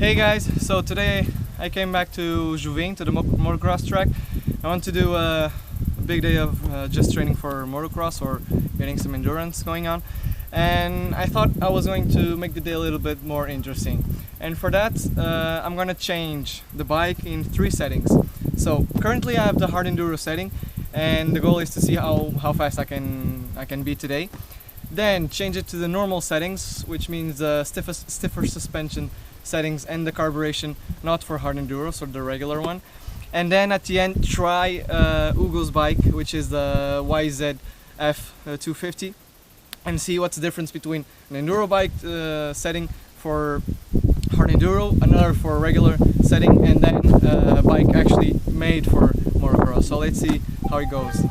Hey guys, so today I came back to Juvain, to the motocross track. I want to do a big day of just training for motocross or getting some endurance going on, and I thought I was going to make the day a little bit more interesting. And for that I'm going to change the bike in 3 settings. So currently I have the hard enduro setting, and the goal is to see how fast I can be today. Then change it to the normal settings, which means stiffer suspension settings and the carburation, not for hard enduro, so the regular one. And then at the end try Hugo's bike, which is the YZF 250, and see what's the difference between an enduro bike setting for hard enduro, another for regular setting, and then a bike actually made for motocross. So let's see how it goes.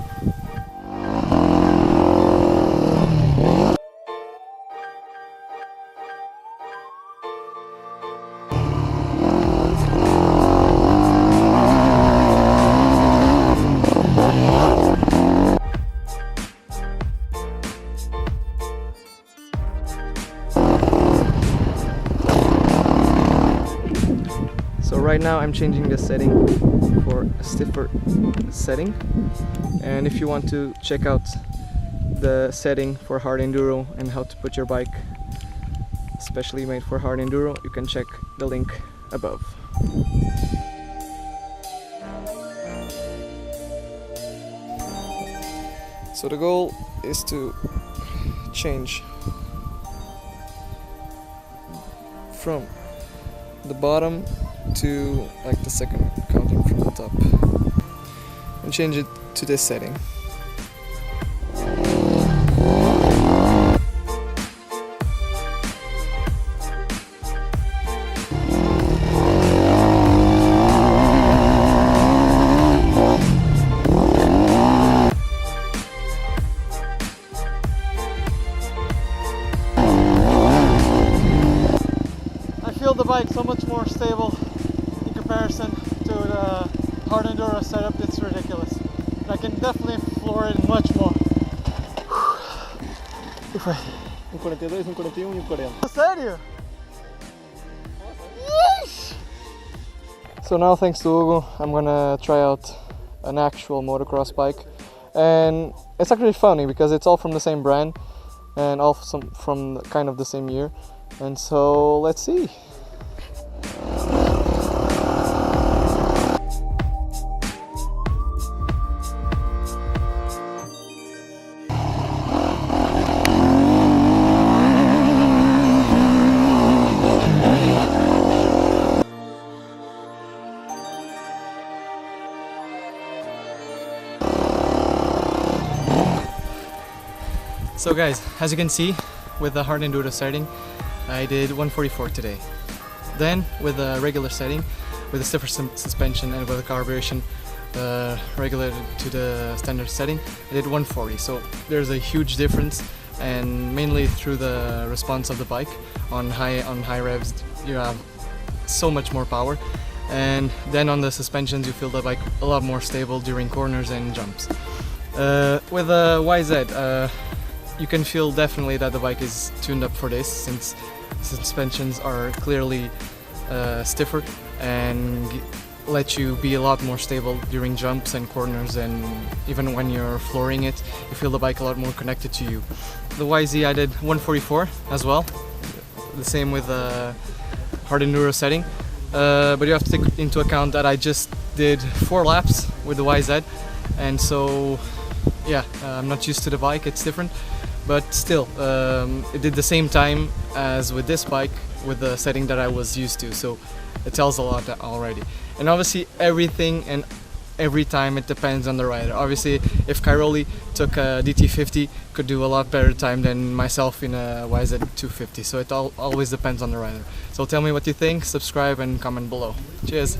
So right now I'm changing the setting for a stiffer setting, and if you want to check out the setting for hard enduro and how to put your bike especially made for hard enduro, you can check the link above. So the goal is to change from the bottom to like the second, counting from the top, and change it to this setting. I feel the bike so much more stable in comparison to the hard enduro setup. It's ridiculous. I can definitely floor it much more. Que foi? 1,42, 1,41 e 1,40. Sério? Yes! So now, thanks to Hugo, I'm gonna try out an actual motocross bike, and it's actually funny because it's all from the same brand and all from kind of the same year, and so let's see. So guys, as you can see, with the hard enduro setting, I did 144 today. Then with the regular setting, with the stiffer suspension and with the carburation regulated to the standard setting, I did 140. So there's a huge difference, and mainly through the response of the bike. On high revs you have so much more power, and then on the suspensions you feel the bike a lot more stable during corners and jumps. With the YZ, you can feel definitely that the bike is tuned up for this, since suspensions are clearly stiffer and let you be a lot more stable during jumps and corners, and even when you're flooring it, you feel the bike a lot more connected to you. The YZ I did 144 as well, the same with the hard enduro setting, but you have to take into account that I just did 4 laps with the YZ, and so yeah, I'm not used to the bike, it's different. But still, it did the same time as with this bike with the setting that I was used to, so it tells a lot already. And obviously everything and every time it depends on the rider. Obviously if Cairoli took a DT50, could do a lot better time than myself in a YZ 250, so it always depends on the rider. So tell me what you think, subscribe and comment below. Cheers!